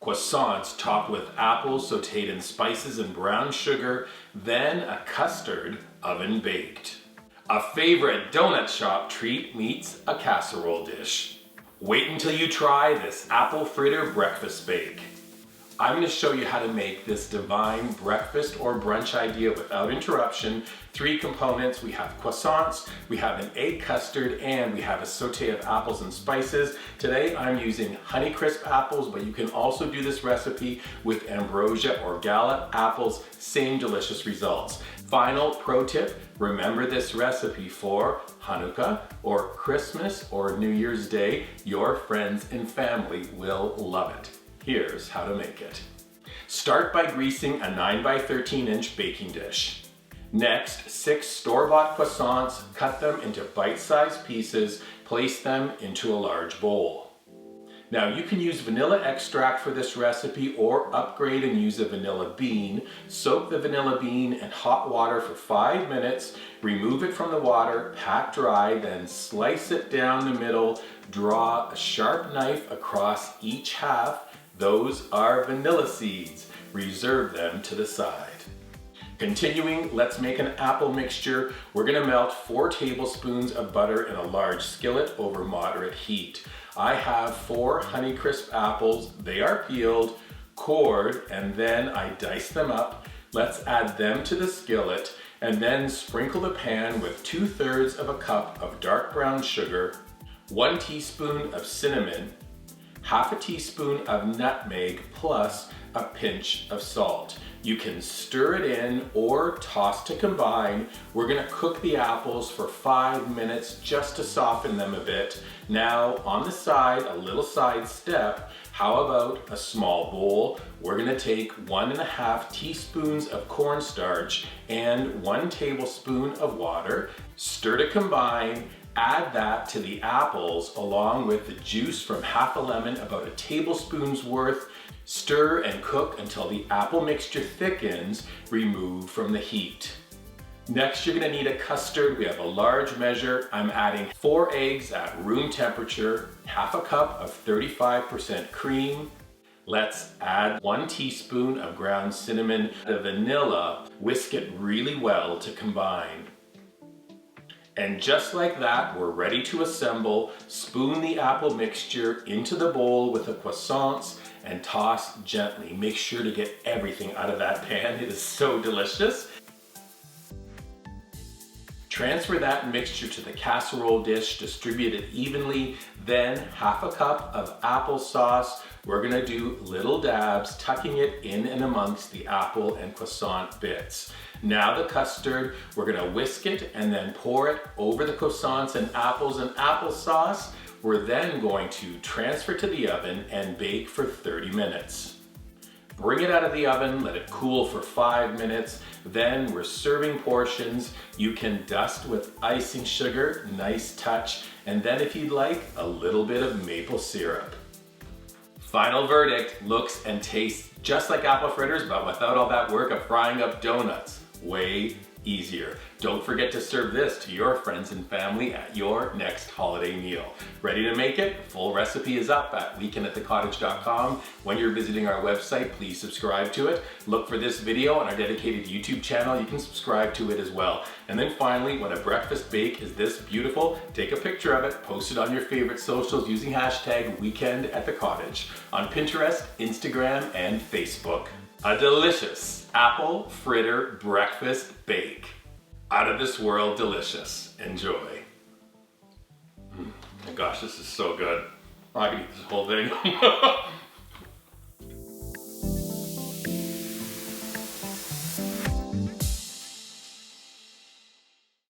croissants topped with apples sauteed in spices and brown sugar, then a custard oven baked. A favorite donut shop treat meets a casserole dish. Wait until you try this apple fritter breakfast bake. I'm going to show you how to make this divine breakfast or brunch idea without interruption. 3 components. We have croissants, we have an egg custard, and we have a sauté of apples and spices. Today I'm using Honeycrisp apples, but you can also do this recipe with Ambrosia or Gala apples. Same delicious results. Final pro tip, remember this recipe for Chanukah or Christmas or New Year's Day. Your friends and family will love it. Here's how to make it. Start by greasing a 9 by 13 inch baking dish. Next, 6 store-bought croissants, cut them into bite-sized pieces, place them into a large bowl. Now you can use vanilla extract for this recipe or upgrade and use a vanilla bean. Soak the vanilla bean in hot water for 5 minutes, remove it from the water, pat dry, then slice it down the middle, draw a sharp knife across each half. Those are vanilla seeds. Reserve them to the side. Continuing, let's make an apple mixture. We're gonna melt 4 tablespoons of butter in a large skillet over moderate heat. I have 4 Honeycrisp apples. They are peeled, cored, and then I dice them up. Let's add them to the skillet and then sprinkle the pan with 2/3 of a cup of dark brown sugar, 1 teaspoon of cinnamon, half a teaspoon of nutmeg, plus a pinch of salt. You can stir it in or toss to combine. We're gonna cook the apples for 5 minutes just to soften them a bit. Now on the side, a little side step, how about a small bowl? We're gonna take 1.5 teaspoons of cornstarch and 1 tablespoon of water, stir to combine. Add that to the apples along with the juice from half a lemon, about a tablespoon's worth. Stir and cook until the apple mixture thickens, remove from the heat. Next, you're gonna need a custard. We have a large measure. I'm adding 4 eggs at room temperature, half a cup of 35% cream. Let's add 1 teaspoon of ground cinnamon, the vanilla. Whisk it really well to combine. And just like that, we're ready to assemble. Spoon the apple mixture into the bowl with the croissants and toss gently. Make sure to get everything out of that pan. It is so delicious. Transfer that mixture to the casserole dish, distribute it evenly, then half a cup of applesauce. We're gonna do little dabs, tucking it in and amongst the apple and croissant bits. Now the custard, we're gonna whisk it and then pour it over the croissants and apples and applesauce. We're then going to transfer to the oven and bake for 30 minutes. Bring it out of the oven, let it cool for 5 minutes, then we're serving portions. You can dust with icing sugar, nice touch, and then if you'd like, a little bit of maple syrup. Final verdict, looks and tastes just like apple fritters, but without all that work of frying up donuts. Way easier. Don't forget to serve this to your friends and family at your next holiday meal. Ready to make it? Full recipe is up at weekendatthecottage.com. When you're visiting our website, please subscribe to it. Look for this video on our dedicated YouTube channel. You can subscribe to it as well. And then finally, when a breakfast bake is this beautiful, take a picture of it, post it on your favorite socials using hashtag weekendatthecottage on Pinterest, Instagram, and Facebook. A delicious apple fritter breakfast bake. Out of this world delicious. Enjoy. My gosh, this is so good. I can eat this whole thing.